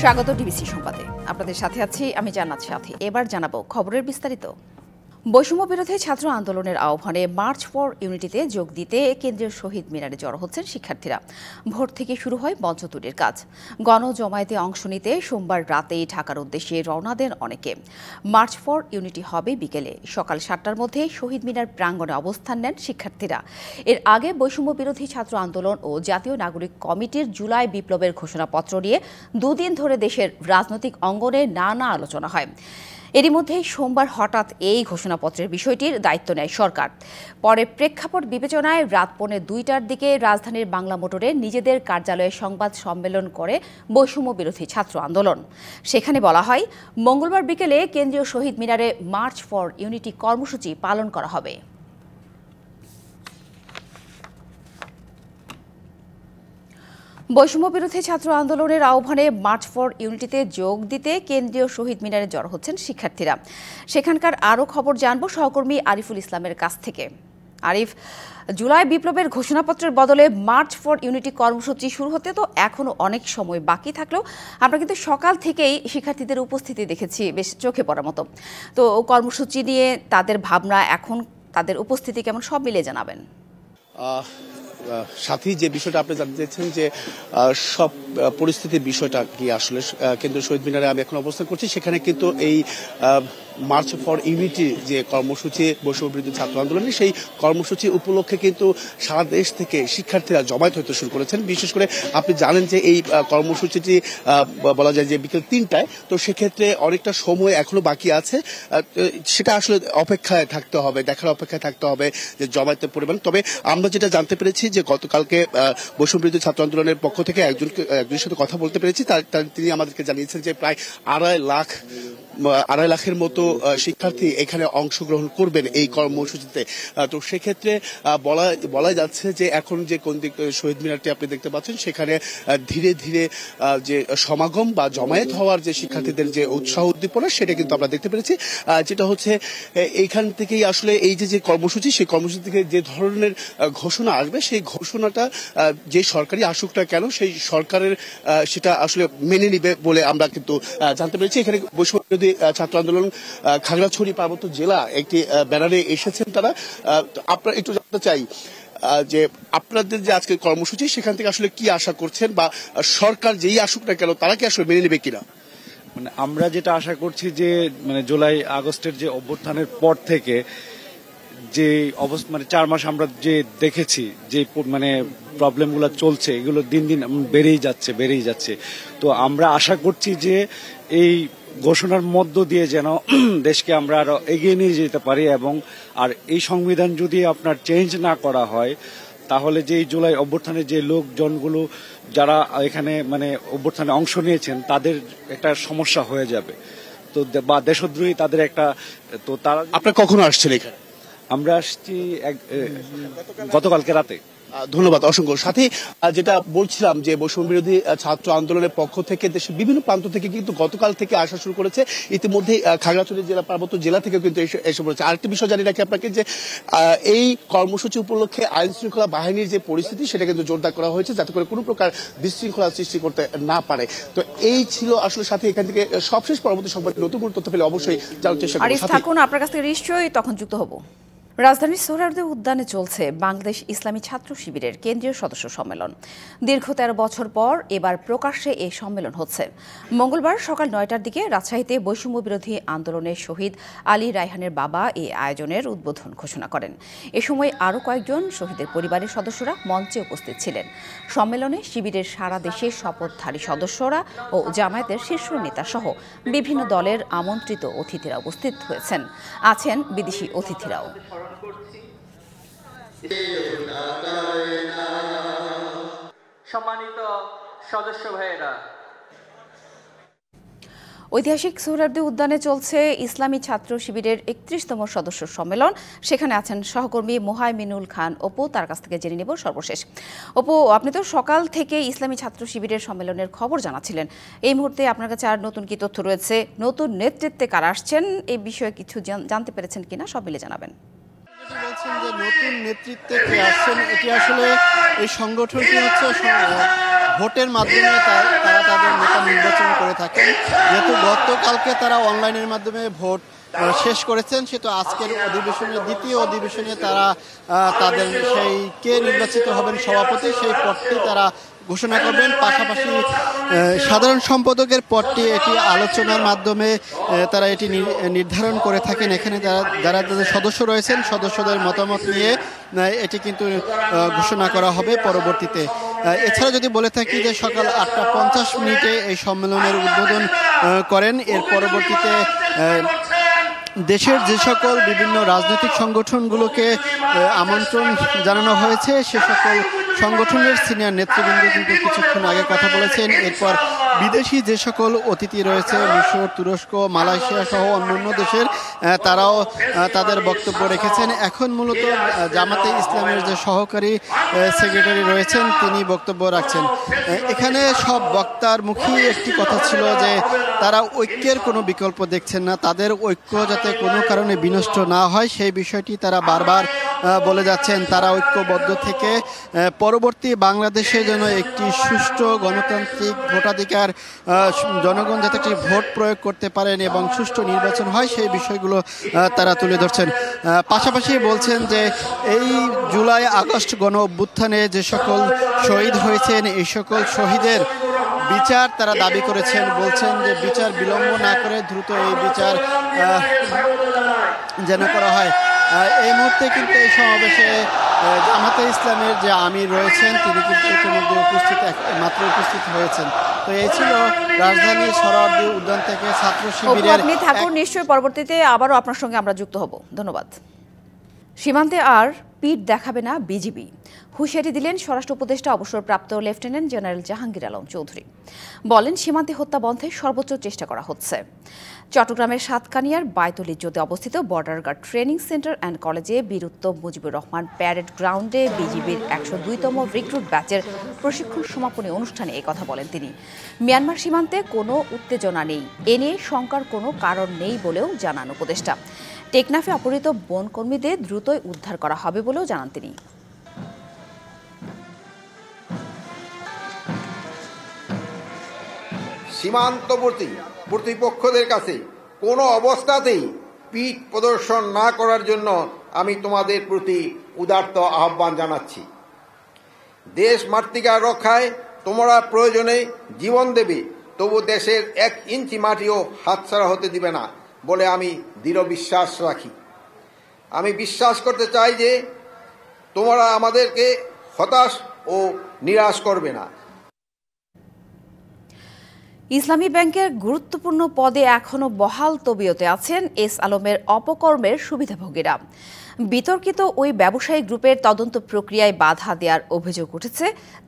স্বাগত ডিবিসি সংবাদে। আপনাদের সাথে আছি আমি জান্নাত সাথী। এবার জানাবো খবরের বিস্তারিত। বৈষম্য বিরোধী ছাত্র আন্দোলনের আহ্বানে মার্চ ফর ইউনিটিতে যোগ দিতে কেন্দ্রীয় শহীদ মিনারে জড়ো হচ্ছেন শিক্ষার্থীরা। ভোর থেকে শুরু হয় মঞ্চ তৈরির কাজ। গণজমায়েতে অংশ নিতে সোমবার রাতেই ঢাকার উদ্দেশ্যে রওনা দেন অনেকে। মার্চ ফর ইউনিটি হবে বিকেলে। সকাল ৭টার মধ্যে শহীদ মিনার প্রাঙ্গণে অবস্থান নেন শিক্ষার্থীরা। এর আগে বৈষম্য বিরোধী ছাত্র আন্দোলন ও জাতীয় নাগরিক কমিটির জুলাই বিপ্লবের ঘোষণাপত্র নিয়ে দুদিন ধরে দেশের রাজনৈতিক অঙ্গনে নানা আলোচনা হয়। এরই মধ্যে সোমবার হঠাৎ এই ঘোষণাপত্রের বিষয়টির দায়িত্ব নেয় সরকার। পরে প্রেক্ষাপট বিবেচনায় রাত 2:45টার দিকে রাজধানীর বাংলা মোটরে নিজেদের কার্যালয়ে সংবাদ সম্মেলন করে বৈষম্য বিরোধী ছাত্র আন্দোলন। সেখানে বলা হয়, মঙ্গলবার বিকেলে কেন্দ্রীয় শহীদ মিনারে মার্চ ফর ইউনিটি কর্মসূচি পালন করা হবে। বৈষম্য বিরোধী ছাত্র আন্দোলনের আহ্বানে মার্চ ফর ইউনিটিতে যোগ দিতে কেন্দ্রীয় শহীদ মিনারে জড়ো হচ্ছেন শিক্ষার্থীরা। সেখানকার আরও খবর জানব সহকর্মী আরিফুল ইসলামের কাছ থেকে। আরিফ, জুলাই বিপ্লবের ঘোষণাপত্রের বদলে মার্চ ফর ইউনিটি কর্মসূচি শুরু হতে তো এখনও অনেক সময় বাকি থাকলেও আমরা কিন্তু সকাল থেকেই শিক্ষার্থীদের উপস্থিতি দেখেছি বেশ চোখে পড়ার মতো। তো কর্মসূচি নিয়ে তাদের ভাবনা, এখন তাদের উপস্থিতি কেমন, সব মিলিয়ে জানাবেন। সাথী, যে বিষয়টা আপনি জানতে চাইছেন যে সব পরিস্থিতির বিষয়টা কি, আসলে কেন্দ্রীয় শহীদ মিনারে আমি এখন অবস্থান করছি। সেখানে কিন্তু এই মার্চ ফর ইউনিটি যে কর্মসূচি বৈষম্য বিরোধী ছাত্র আন্দোলনের, সেই কর্মসূচি উপলক্ষে কিন্তু সারা দেশ থেকে শিক্ষার্থীরা জমায়েত হতে শুরু করেছেন। বিশেষ করে আপনি জানেন যে এই কর্মসূচিটি বলা যায় যে বিকেল 3টায়, তো সেক্ষেত্রে অনেকটা সময় এখনো বাকি আছে। সেটা আসলে অপেক্ষায় থাকতে হবে, দেখার অপেক্ষায় থাকতে হবে যে জমায়েতের পরিমাণ। তবে আমরা যেটা জানতে পেরেছি যে গতকালকে বৈষম্য বিরোধী ছাত্র আন্দোলনের পক্ষ থেকে একজনের সাথে কথা বলতে পেরেছি। তিনি আমাদেরকে জানিয়েছেন যে প্রায় 2.5 লাখের মতো শিক্ষার্থী এখানে অংশগ্রহণ করবেন এই কর্মসূচিতে। তো সেক্ষেত্রে বলা যাচ্ছে যে এখন যে কোন দিক শহীদ মিনারটি আপনি দেখতে পাচ্ছেন, সেখানে ধীরে ধীরে যে সমাগম বা জমায়েত হওয়ার যে শিক্ষার্থীদের যে উৎসাহ উদ্দীপনা, সেটা কিন্তু আমরা দেখতে পেরেছি। যেটা হচ্ছে এইখান থেকেই আসলে এই যে কর্মসূচি, সেই কর্মসূচি থেকে যে ধরনের ঘোষণা আসবে, সেই ঘোষণাটা যে সরকারি আসুক না কেন, সেই সরকারের সেটা আসলে মেনে নিবে বলে আমরা কিন্তু জানতে পেরেছি। এখানে বৈষম্য বিরোধী ছাত্র আন্দোলন খাগড়াছড়ি পার্বত্য জেলা একটি ব্যানারে এসেছেন তারা। আপনারা একটু জানতে চাই যে আপনাদের যে আজকের কর্মসূচি, সেখান থেকে আসলে কি আশা করছেন, বা সরকার যেই আসুক না কেন তারা কি আসলে মেনে নেবে কিনা? আমরা যেটা আশা করছি যে জুলাই আগস্টের যে অভ্যুত্থানের পর থেকে যে অবস্থা 4 মাস আমরা যে দেখেছি যে প্রবলেমগুলো চলছে, এগুলো দিন দিন বেড়েই যাচ্ছে। তো আমরা আশা করছি যে এই ঘোষণার মধ্য দিয়ে যেন দেশকে আমরা আরো এগিয়ে নিয়ে যেতে পারি, এবং আর এই সংবিধান যদি আপনার চেঞ্জ না করা হয়, তাহলে যে জুলাই অভ্যুত্থানে যে লোকজনগুলো যারা এখানে অভ্যুত্থানে অংশ নিয়েছেন, তাদের একটা সমস্যা হয়ে যাবে। তো বা দেশদ্রোহী তাদের একটা। তো তারা। আপনারা কখনো আসছেন এখানে? আমরা আসছি গতকালকে রাতে। ধন্যবাদ, অসংখ্য। সাথে যেটা বলছিলাম যে বৈষম্য বিরোধী ছাত্র আন্দোলনের পক্ষ থেকে দেশের বিভিন্ন প্রান্ত থেকে কিন্তু গতকাল থেকে আসা শুরু করেছে। ইতিমধ্যে খাগড়াছড়ি জেলা পার্বত্য জেলা থেকে কিন্তু এসে পড়েছে। আরেকটি বিষয় জানিয়ে রাখি আপনাকে যে এই কর্মসূচি উপলক্ষে আইন শৃঙ্খলা বাহিনীর যে পরিস্থিতি, সেটা কিন্তু জোরদার করা হয়েছে যাতে করে কোনো প্রকার বিশৃঙ্খলা সৃষ্টি করতে না পারে। তো এই ছিল আসলে সাথে এখান থেকে সবশেষ। পরবর্তী সম্পর্কে নতুন কোনো তথ্য পেলে অবশ্যই জানার চেষ্টা করব। থাকুন, আপনার কাছ থেকে নিশ্চয়ই তখন যুক্ত হব। রাজধানীর সোহরাওয়ার্দী উদ্যানে চলছে বাংলাদেশ ইসলামী ছাত্র শিবিরের কেন্দ্রীয় সদস্য সম্মেলন। দীর্ঘ 13 বছর পর এবার প্রকাশ্যে এই সম্মেলন হচ্ছে। মঙ্গলবার সকাল 9টার দিকে রাজশাহীতে বৈষম্য বিরোধী আন্দোলনের শহীদ আলী রায়হানের বাবা এই আয়োজনের উদ্বোধন ঘোষণা করেন। এ সময় আরও কয়েকজন শহীদের পরিবারের সদস্যরা মঞ্চে উপস্থিত ছিলেন। সম্মেলনে শিবিরের সারা দেশের শপথধারী সদস্যরা ও জামায়াতের শীর্ষ নেতা সহ বিভিন্ন দলের আমন্ত্রিত অতিথিরা উপস্থিত হয়েছেন। আছেন বিদেশি অতিথিরাও। সম্মানিত সদস্য ভাইয়েরা, ঐতিহাসিক সোহরাওয়ার্দী উদ্যানে চলছে ইসলামী ছাত্র শিবিরের 31তম সদস্য সম্মেলন। সেখানে আছেন সহকর্মী মোহাইমিনুল খান অপু। তার কাছ থেকে জেনে নেব সর্বশেষ। অপু, আপনি তো সকাল থেকে ইসলামী ছাত্র শিবিরের সম্মেলনের খবর জানাচ্ছিলেন। এই মুহূর্তে আপনার কাছে আর নতুন কি তথ্য রয়েছে? নতুন নেতৃত্বে কারা আসছেন, এই বিষয়ে কিছু জানতে পেরেছেন কিনা, সব মিলে জানাবেন। বলছেন যে নতুন নেতৃত্বে কে আসছেন, এটি আসলে এই সংগঠনটি হচ্ছে ভোটের মাধ্যমে তারা তাদের নেতা নির্বাচন করে থাকেন। যেহেতু গতকালকে তারা অনলাইনের মাধ্যমে ভোট শেষ করেছেন, সেহেতু আজকের অধিবেশনের দ্বিতীয় অধিবেশনে তারা তাদের সেই কে নির্বাচিত হবেন সভাপতি সেই পদটি তারা ঘোষণা করবেন। পাশাপাশি সাধারণ সম্পাদকের পদটি এটি আলোচনার মাধ্যমে তারা এটি নির্ধারণ করে থাকেন। এখানে যারা তাদের সদস্য রয়েছেন সদস্যদের মতামত নিয়ে এটি কিন্তু ঘোষণা করা হবে পরবর্তীতে। এছাড়া যদি বলে থাকি যে সকাল 8:50 এই সম্মেলনের উদ্বোধন করেন। এর পরবর্তীতে দেশের যে সকল বিভিন্ন রাজনৈতিক সংগঠনগুলোকে আমন্ত্রণ জানানো হয়েছে সে সকল সংগঠনের সিনিয়র নেতৃবৃন্দ কিন্তু কিছুক্ষণ আগে কথা বলেছেন। এরপর বিদেশি যে সকল অতিথি রয়েছে মিশর, তুরস্ক, মালয়েশিয়া সহ অন্যান্য দেশের তারাও তাদের বক্তব্য রেখেছেন। এখন মূলত জামাতে ইসলামের যে সহকারী সেক্রেটারি রয়েছেন তিনি বক্তব্য রাখছেন। এখানে সব বক্তার মুখেই একটি কথা ছিল যে তারা ঐক্যের কোনো বিকল্প দেখছেন না, তাদের ঐক্য যাতে কোনো কারণে বিনষ্ট না হয় সেই বিষয়টি তারা বারবার বলে যাচ্ছেন। তারা ঐক্যবদ্ধ থেকে পরবর্তী বাংলাদেশে যেন একটি সুষ্ঠু গণতান্ত্রিক ভোটাধিকার জনগণ যাতে একটি ভোট প্রয়োগ করতে পারেন এবং সুষ্ঠু নির্বাচন হয় সেই বিষয়গুলো তারা তুলে ধরছেন। পাশাপাশি বলছেন যে এই জুলাই আগস্ট গণ অভ্যুত্থানে যে সকল শহীদ হয়েছেন এই সকল শহীদের বিচার তারা দাবি করেছেন। বলছেন যে বিচার বিলম্ব না করে দ্রুত এই বিচার যেন করা হয়। এই মুহূর্তে কিন্তু এই সমাবেশে জামাতে ইসলামের যে আমির রয়েছেন তিনি কিন্তু ইতিমধ্যে উপস্থিত হয়েছেন। তো এই ছিল রাজধানীর সোহরাওয়ার্দী উদ্যান থেকে ছাত্র শিবিরের। আপনি থাকুন, নিশ্চয়ই পরবর্তীতে আবারও আপনার সঙ্গে আমরা যুক্ত হব। ধন্যবাদ। সীমান্তে আর পিঠ দেখাবে না বিজিবি, হুঁশিয়ারি দিলেন স্বরাষ্ট্র উপদেষ্টা অবসরপ্রাপ্ত লেফটেন্যান্ট জেনারেল জাহাঙ্গীর আলম চৌধুরী। বলেন সীমান্তে হত্যা বন্ধে সর্বোচ্চ চেষ্টা করা হচ্ছে। চট্টগ্রামের সাতকানিয়ার বায়তুল ইজ্জতে অবস্থিত border guard training centre and কলেজে বীর উত্তম মুজিবুর রহমান প্যারেড গ্রাউন্ডে বিজিবির 102তম রিক্রুট ব্যাচের প্রশিক্ষণ সমাপনী অনুষ্ঠানে কথা বলেন তিনি। মিয়ানমার সীমান্তে কোনো উত্তেজনা নেই, এ নিয়ে শঙ্কার কোনো কারণ নেই বলেও জানান উপদেষ্টা। টেকনাফে অপহৃত বনকর্মীদের দ্রুতই উদ্ধার করা হবে বলেও জানান তিনি। সীমান্তবর্তী কর্তৃপক্ষদের কাছে কোনো অবস্থাতেই পিঠ প্রদর্শন না করার জন্য আমি তোমাদের প্রতি উদারত আহ্বান জানাচ্ছি। দেশ মাতৃকার রক্ষায় তোমরা প্রয়োজনে জীবন দেবে, তবু দেশের 1 ইঞ্চি মাটিও হাতছাড়া হতে দিবে না বলে আমি দৃঢ় বিশ্বাস রাখি। আমি বিশ্বাস করতে চাই যে তোমরা আমাদেরকে হতাশ ও নিরাশ করবে না। ইসলামী ব্যাংকের গুরুত্বপূর্ণ পদে এখনও বহাল তবিয়তে আছেন এস আলমের অপকর্মের সুবিধাভোগীরা। বিতর্কিত ওই ব্যবসায়ী গ্রুপের তদন্ত প্রক্রিয়ায় বাধা দেওয়ার অভিযোগ উঠেছে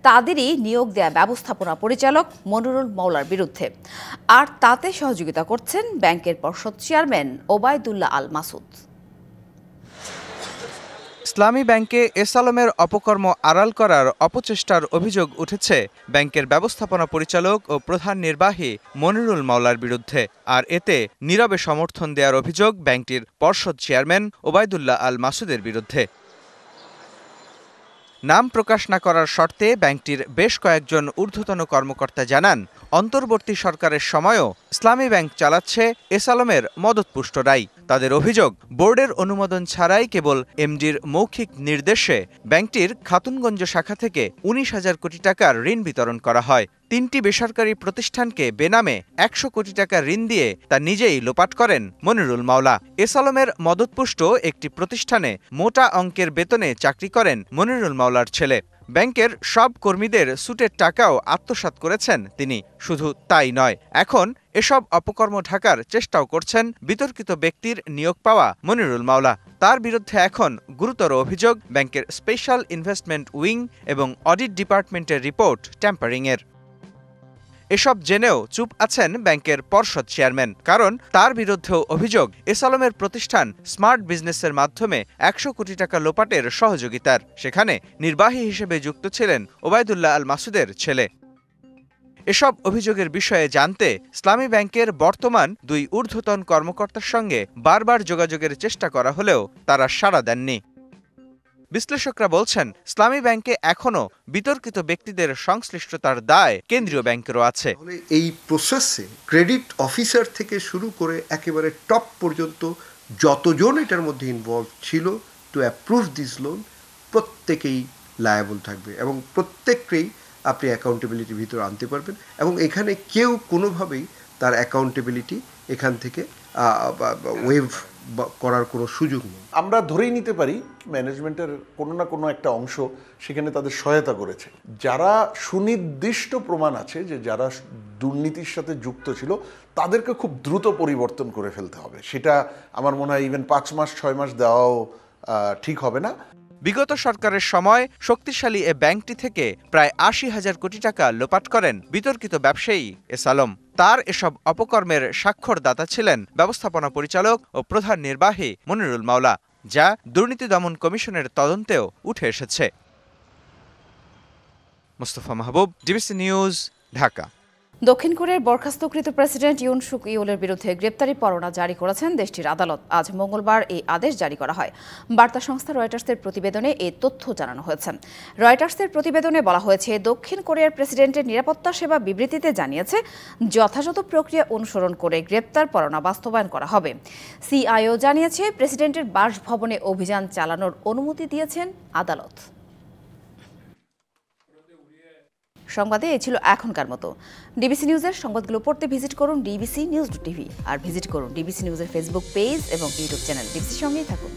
তাদেরই নিয়োগ দেয়া ব্যবস্থাপনা পরিচালক মনিরুল মাওলার বিরুদ্ধে। আর তাতে সহযোগিতা করছেন ব্যাংকের পর্ষদ চেয়ারম্যান ওবায়দুল্লাহ আল মাসুদ। ইসলামী ব্যাংকে এস আলমের অপকর্ম আড়াল করার অপচেষ্টার অভিযোগ উঠেছে ব্যাংকের ব্যবস্থাপনা পরিচালক ও প্রধান নির্বাহী মনিরুল মাওলার বিরুদ্ধে। আর এতে নীরবে সমর্থন দেওয়ার অভিযোগ ব্যাংকটির পর্ষদ চেয়ারম্যান ওবায়দুল্লাহ আল মাসুদের বিরুদ্ধে। নাম প্রকাশ না করার শর্তে ব্যাংকটির বেশ কয়েকজন ঊর্ধ্বতন কর্মকর্তা জানান, অন্তর্বর্তী সরকারের সময়ও ইসলামী ব্যাংক চালাচ্ছে এস আলমের মদতপুষ্টরাই। তাদের অভিযোগ, বোর্ডের অনুমোদন ছাড়াই কেবল এমডির মৌখিক নির্দেশে ব্যাংকটির খাতুনগঞ্জ শাখা থেকে 19,000 কোটি টাকার ঋণ বিতরণ করা হয়। 3টি বেসরকারি প্রতিষ্ঠানকে বেনামে 100 কোটি টাকা ঋণ দিয়ে তা নিজেই লোপাট করেন মনিরুল মাওলা। এস আলমের মদতপুষ্ট একটি প্রতিষ্ঠানে মোটা অঙ্কের বেতনে চাকরি করেন মনিরুল মাওলার ছেলে। ব্যাংকের সব কর্মীদের সুটের টাকাও আত্মসাৎ করেছেন তিনি। শুধু তাই নয়, এখন এসব অপকর্ম ঢাকার চেষ্টাও করছেন বিতর্কিত ব্যক্তির নিয়োগ পাওয়া মনিরুল মাওলা। তার বিরুদ্ধে এখন গুরুতর অভিযোগ ব্যাংকের স্পেশাল ইনভেস্টমেন্ট উইং এবং অডিট ডিপার্টমেন্টের রিপোর্ট ট্যাম্পারিংয়ের। এসব জেনেও চুপ আছেন ব্যাংকের পর্ষদ চেয়ারম্যান, কারণ তার বিরুদ্ধেও অভিযোগ এস আলমের প্রতিষ্ঠান স্মার্ট বিজনেসের মাধ্যমে 100 কোটি টাকা লোপাটের সহযোগিতার। সেখানে নির্বাহী হিসেবে যুক্ত ছিলেন ওবায়দুল্লাহ আল মাসুদের ছেলে। এসব অভিযোগের বিষয়ে জানতে ইসলামী ব্যাংকের বর্তমান 2 ঊর্ধ্বতন কর্মকর্তার সঙ্গে বারবার যোগাযোগের চেষ্টা করা হলেও তারা সাড়া দেননি। বিশ্লেষকরা বলছেন, ইসলামী ব্যাংকে এখনও বিতর্কিত ব্যক্তিদের সংশ্লিষ্টতার দায় কেন্দ্রীয় ব্যাংকেরও আছে। এই প্রসেসে ক্রেডিট অফিসার থেকে শুরু করে একেবারে টপ পর্যন্ত যতজন এটার মধ্যে ইনভলভ ছিল টু অ্যাপ্রুভ দিস লোন, প্রত্যেকেই লায়াবল থাকবে এবং প্রত্যেককেই আপনি অ্যাকাউন্টেবিলিটির ভিতরে আনতে পারবেন এবং এখানে কেউ কোনোভাবেই তার অ্যাকাউন্টেবিলিটি এখান থেকে ওয়েভ করার কোনো সুযোগ নেই। আমরা ধরেই নিতে পারি ম্যানেজমেন্টের কোনো না কোনো একটা অংশ সেখানে তাদের সহায়তা করেছে। যারা সুনির্দিষ্ট প্রমাণ আছে যে যারা দুর্নীতির সাথে যুক্ত ছিল তাদেরকে খুব দ্রুত পরিবর্তন করে ফেলতে হবে। সেটা আমার মনে হয় ইভেন 5 মাস 6 মাস দেওয়াও ঠিক হবে না। বিগত সরকারের সময় শক্তিশালী এ ব্যাংকটি থেকে প্রায় ৮০,০০০ কোটি টাকা লোপাট করেন বিতর্কিত ব্যবসায়ী এস আলম। তার এসব অপকর্মের স্বাক্ষরদাতা ছিলেন ব্যবস্থাপনা পরিচালক ও প্রধান নির্বাহী মনিরুল মাওলা, যা দুর্নীতি দমন কমিশনের তদন্তেও উঠে এসেছে। মোস্তফা মাহবুব, ডিবিসি নিউজ, ঢাকা। দক্ষিণ কোরিয়ার বরখাস্তকৃত প্রেসিডেন্ট ইউন সুক ইউলের বিরুদ্ধে গ্রেপ্তারি পরোয়ানা জারি করেছেন দেশটির আদালত। আজ মঙ্গলবার এই আদেশ জারি করা হয়। বার্তা সংস্থা রয়টার্সের প্রতিবেদনে এই তথ্য জানানো হয়েছে। রয়টার্সের প্রতিবেদনে বলা হয়েছে, দক্ষিণ কোরিয়ার প্রেসিডেন্টের নিরাপত্তা সেবা বিবৃতিতে জানিয়েছে যথাযথ প্রক্রিয়া অনুসরণ করে গ্রেপ্তার পরোয়ানা বাস্তবায়ন করা হবে। সিআইও জানিয়েছে প্রেসিডেন্টের বাসভবনে অভিযান চালানোর অনুমতি দিয়েছেন আদালত। সংবাদে এই ছিল এখনকার মতো। ডিবিসি নিউজের সংবাদগুলো পড়তে ভিজিট করুন dbcnews.tv আর ভিজিট করুন ডিবিসি নিউজের ফেসবুক পেজ এবং ইউটিউব চ্যানেল। ডিবিসির সঙ্গেই থাকুন।